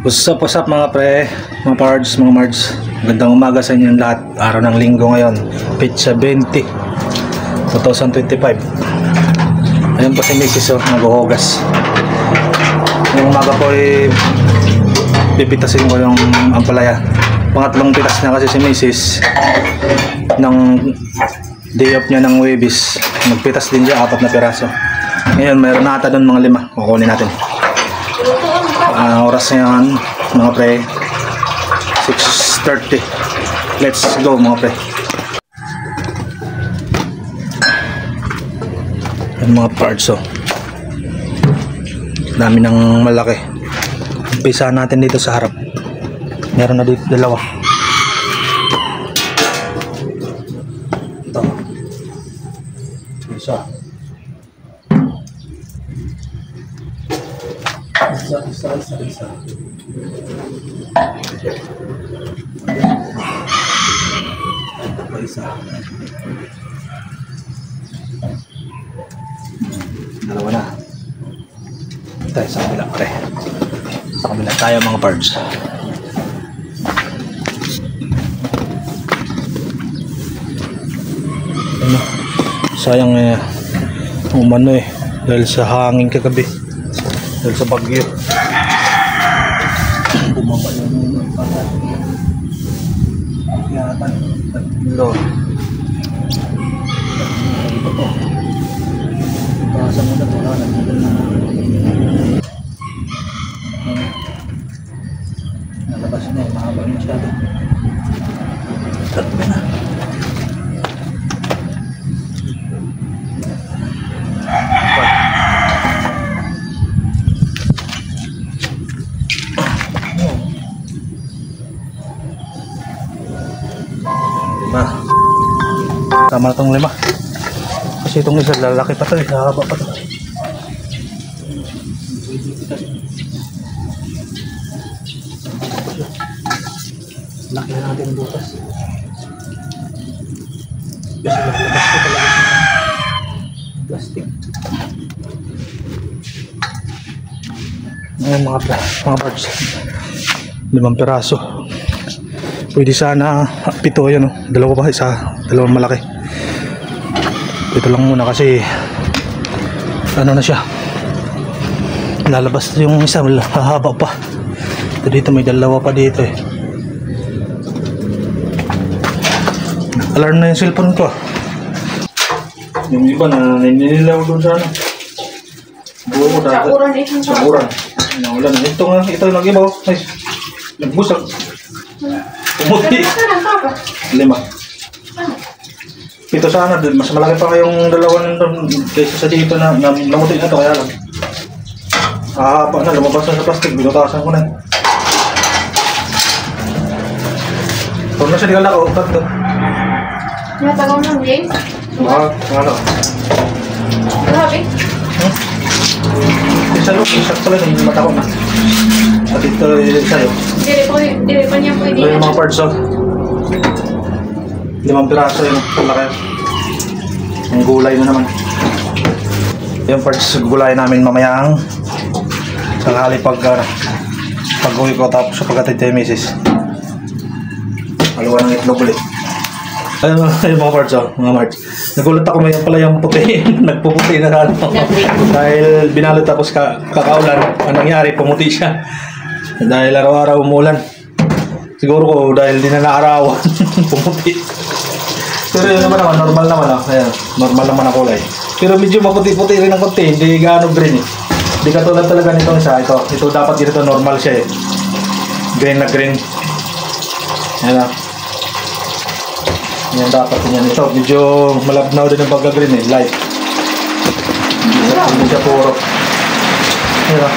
What's up mga pre, mga pards, mga mards. Magandang umaga sa inyong lahat. Araw ng linggo ngayon, Petsa 20 2025. Ayun po si Mrs. Naghuhugas. Ngayong umaga po ay pipitasin ko yung ampalaya. Pangatlong pitas na kasi si Mrs. Nang day off niya ng Webis. Nagpitas din siya 4 na piraso. Ngayon mayroon na ata doon mga 5. Kukunin natin. Oras na yan mga pre, 6:30. Let's go mga pre. Yung mga parts dami ng malaki. Umpisa natin dito sa harap. Meron na dito dalawa. Ito isa. Isa. Dalawa na. Tayo sa kabila pre. Sa kabila tayo mga parts. Ano? Sayang umano dahil sa hangin kagabi. Dahil sa bagyo. Bumaba yung pagkakatan. Tatlo. Kasa mo na ito. Nalabas na mahaba yung masyado. Tatlo na. Tama itong 5 kasi itong isa lalaki pa ito, haba pa ito. Laki na natin butas kasi labas ko talaga sa plastic. Ngayon mga parts 5 piraso. Pwede sana 7 yan, dalawa pa, dalawang malaki. Ito lang muna kasi ano na siya, lalabas yung isa, hahaba pa. Ito dito may dalawa pa dito Alarm na yung cellphone ko. Yung iba na ninilaw doon sa ano, buo ko dati sa uran. Naulan. Ito nag-ibaw. Nice. Nagbusag. Pumuti. 5. 7 sana, mas malaki pa kayong dalawa nandun kaysa sa dito na namuti na ito, kaya lang hahaba na, lumabas na sa plastic, binutasan ko na. Huwag na siya di ka laka-upat doon. Natagaw ng James? Ano? Grabe? Isa loob, isa pala na yung mata ko na. At ito sa'yo. Dili pa niya pwede. Ito yung mga parts 5 piraso yung palaki. Ang gulay na naman. Yung parts gulay namin mamayang sanghali pag-uwi ko tapos sa pagkatid tayo misis. Alawa ng itlog ulit. Ayun mga parts mga marts. Nagulat ako may pala yung puti. Nagpuputi na ano. Dahil binalot tapos kakaulan. Anong nangyari? Pumuti siya. Dahil araw-araw umulan. Siguro ko dahil di na naarawan. Pumuti. Pero yun naman normal naman Ayan, normal naman ang kulay. Pero medyo maputi-puti rin ang konti, hindi gaano green Hindi katulad talaga nitong isa. Ito dapat dito normal siya green na green. Ayan Yan dapat yan. Ito medyo malabnaw din ang pagka-green light. Hindi siya puro. Ayan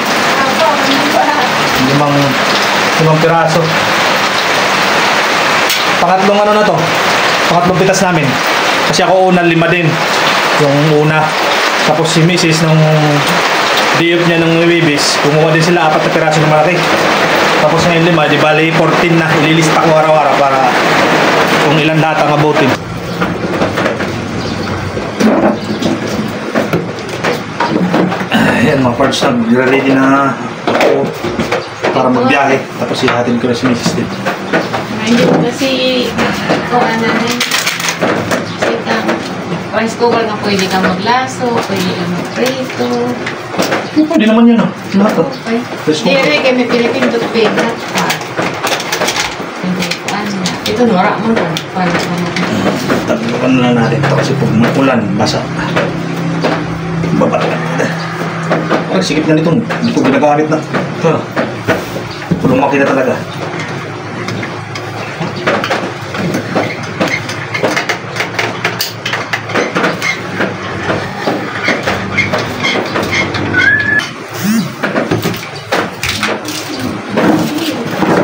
5 piraso. Pangatlong ano na to? Pangatlong pitas namin. Kasi ako una 5 din. Yung una. Tapos si Mrs. nung day off niya ng Webis, kumuha din sila 4 na piraso ng malaki. Tapos ngayon 5, di bali 14 na. Ililista ko araw-araw para kung ilan lahat ang abutin. Ayan mga parts na ready na ako para magbiyahe. Tapos ihatid ko na si Mrs. din. Hindi ko kasi kung ano na yun. Kasi rice cooker na pwede ka maglaso, pwede ka magprito. Pwede naman yun, ah. Lahat, ah. Okay. Rice cooker. Hindi, kaya may pinipindot pa yung hot pot. Hindi ko ano na. Ito, nora mo na. Paano ka mo? Taguan na natin ito kasi pag makulan, basa. Baba. Ay, sikip na nito. Hindi ko ginagamit na. Lumaki na talaga.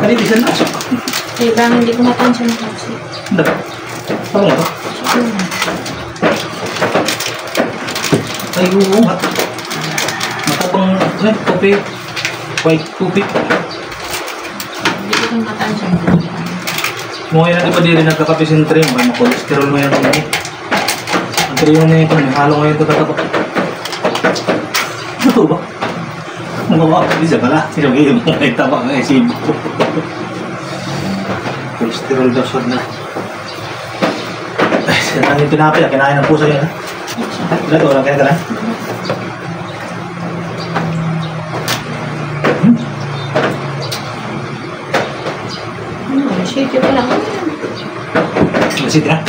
Kanina isa na. Eh, bang hindi ko matansya ng kasi. Hindi. Ako nga ba? Ay, oo nga. Matabang, kopi. White kopi. Hindi ko matansya ng kasi. Mga yan, iba din rin nagkakapisin trim. May cholesterol mo yan ito. Ang trim na ito, may halo ngayon ito tatapos. Ito ba? Mga ba? Hindi siya pala. Siya ngayon mo may tabak ng esibo. Cholesterol daw siya na. Ay, siya nang yung tinapay. Kinain ng puso yan. Wala ito, walang kaya ka lang. Shake pa lang. Masit na.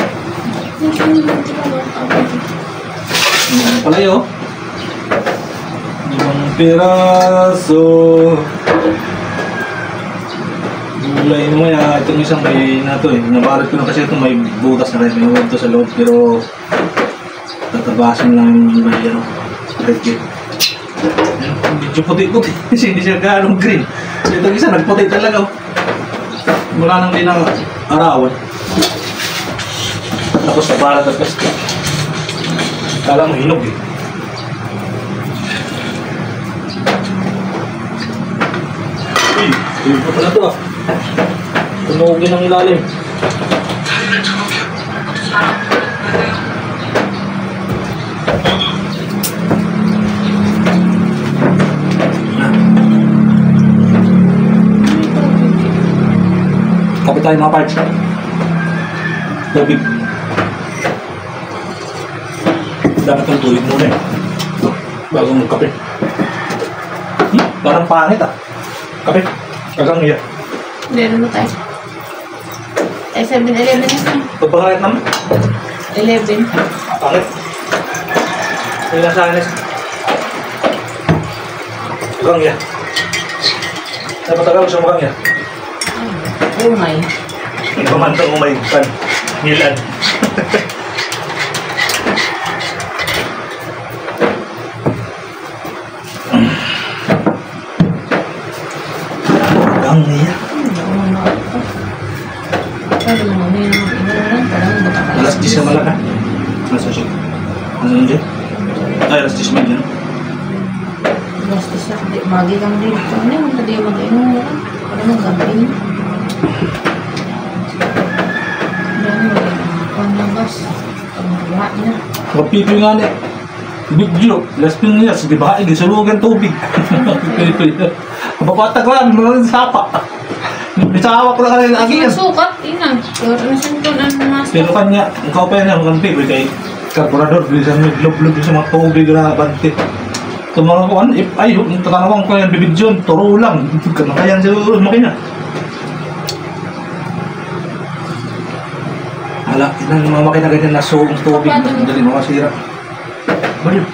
Pala yun. 5 piraso. Gulay mo yan. Itong isang may na to eh. Nabarat ko na kasi ito may butas na rin. May huwag to sa loob. Pero tatabasin lang yung may red cake. Medyo puti-puti. Kasi hindi siya gano'ng green. Itong isa nagputi talaga. Wala nang din ang arawan. Tapos nabarat at kasi. Kala mo hinog eh. Uy, tuloy pa pala ito ah. Tumugin ang ilalim. Kapit tayo mga parts. Tubig. Dapat ang tubig muna eh. Bago magkape. Parang pangit ah. Kape. Kagang iya. Meron mo tayo. Eh, 7-Eleven na siya. Pagpakalit naman. 11. Pangit. Hindi lang sa akin. Kagang iya. Napatagal sa kagang iya. Umay. Hindi pa man ito umay. Pan. Milan. Kagang iya. Alas 10 na malaka. Nasa siya. Ano yun dyan? Ay, alas 10 man yun. Basta siya. Magi kang dito. Ano yung hindi mag-inom mo? Ano yung gabi? Ano yung panlabas? Pangalawa niya. Mapipi nga na eh. Video. Last pin niya. Sige ba? Gisulugan tubig. Kapapatag lang. Mga sapa. Isawak na kanila lagi yan. Sukat. Inang. Nasan ko na mas. Pero kanya, ang kaupay niya, mga pipi kay karburador, bilisan mo, lub-lub sa mga tubig na bantit. Ito mga kuhan, ay, tatanawang ko yan, bibig dyan, turo lang. Kamakayan sa makina. Hala, ilan yung mga makina ganyan na suong tubig, dali mga sira. Baliw.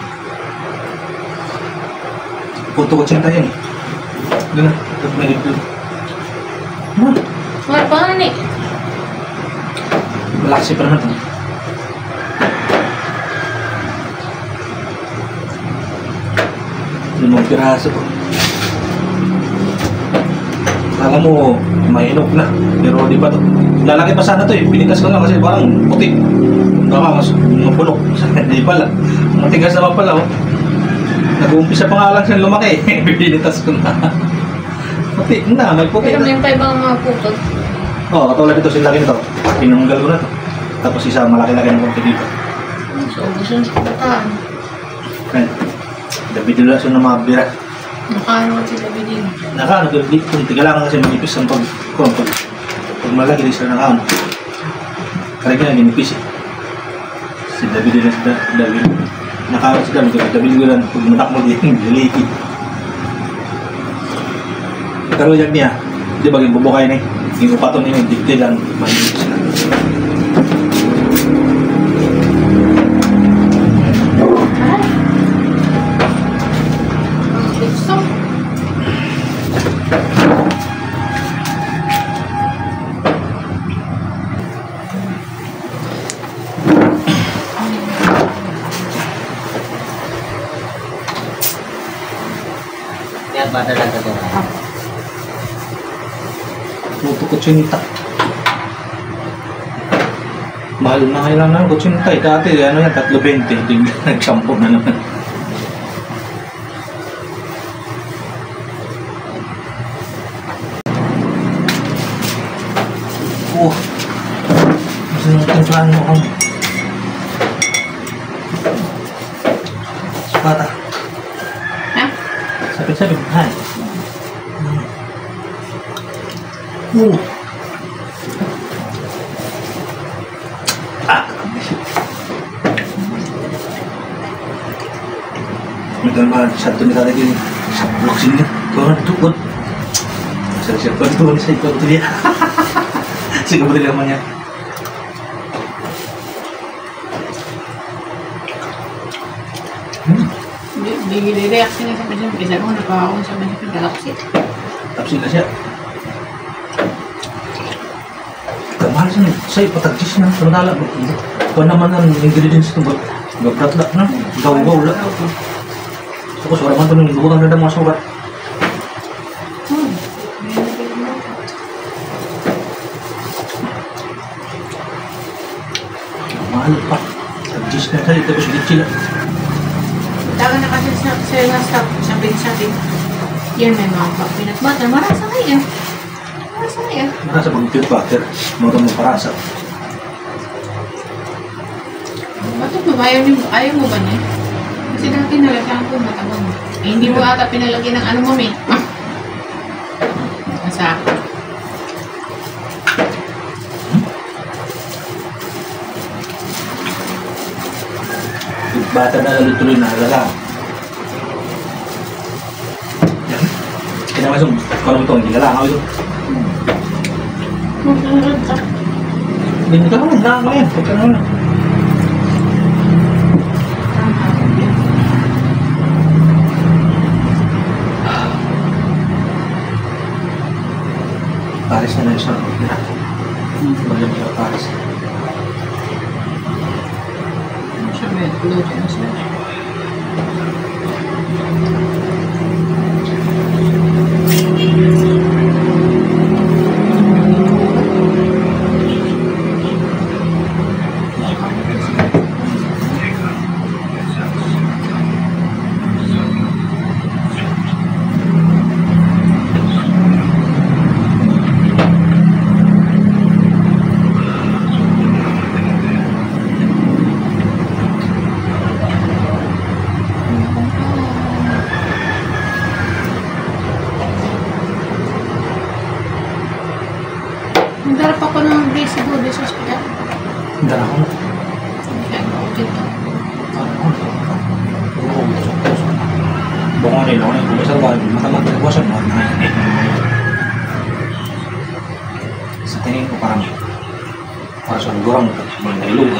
Puto ko cinta yan eh. Doon na, ito na hiblo. Wala pa nga ni. Malaksi pa naman ito. Limang piraso. Kala mo, mahinog na. Pero di ba ito? Lalaki pa sana ito eh. Pinitas ko lang kasi parang puti. Baka mas mapulok. Hindi pala. Matigas naman pala oh. Nag-uumpisa pa nga lang siya lumaki. Pinitas ko na. Puti na, may puti Pero na. may pa ibang mga pupot. Oo, katulad ito, sinlaki nito. Pinunggal ko na ito. Tapos isa, malaki-laki ng konti dito. So, gusto nyo sa putaan. Kaya, dabi dula siya na mga bira. Nakaano sila bilhin. Nakaano, pero di, kung kailangan kasi manipis ang pag malaki di sila nakaano. Kaya kaya manipis eh. Si David din na si David. Nakaano si David, David ko lang, pag matak mo di, liliki. Pero yung niya, di ba bubukay na eh. Yung upaton niya, dikti lang, manipis sila. Gusto. Kaya ba talaga ito? Puto kutsinta. Mahal na kailan na kutsinta eh. Dati ano yan, 3.20. Tingnan, nag-shampoo na naman. Oh. Gusto nyo timplahan mo ako. Bata. Ha? Sapit-sapit. Hai. Ah. Nagkalma, satu ni kata gini. Blok sini, kau tukut. Siap-siap kau itu saya ikut itu dia. Si kebetulan namanya. Di reaksi na sa presyon. Kasi ako nakakaon sa mga galaxy. Tapos na siya. Kamahal siya. Sa'yo, patagsis na. Samantala, kung naman ang ingredients ito, gabrat-lat na. Gaw-gaw lang. Tapos, wala man ito nung lutang na mga sukat. Mahal pa. Tagsis na sa'yo. Tapos, gitsi lang. Taga na kasi sa stop sa shopping. Yan may mga peanut butter. Marasa kayo. Marasa kayo. Marasa pag peanut butter. Marasa mo parasa. Bakit ba? Ayaw mo ba niya? Kasi dati nalagyan ko matabang. Eh, hindi mo ata pinalagyan ng ano mo, eh. Nasa ako. Bata na tuloy na halaga. Yan. Kaya masong, kalau ito, hindi lang ako ito. Hindi ka naman, nakaka yan. Pagka naman. Paris na na yung sarap. Balik sa Paris. Sabi, luto na sila. Nagdarap ako ng brace siguro sa hospital. Hindi na ako. Kaya ako dito. Bunga rin ako na yung sa bahay. Matamang nagwasan mo. Sa tingin ko parang sa gurang mga nailog.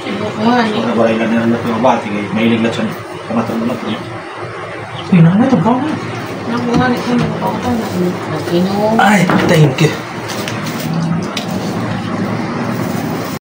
Sibukuhan eh. Kung nabalay lang nila ito yung bati, mahilig lang siya. Kamatang-matang. Uy, nanay, ito ka na. Nakuha nito. Nakuha ko. Nag-inom. Ay, thank you.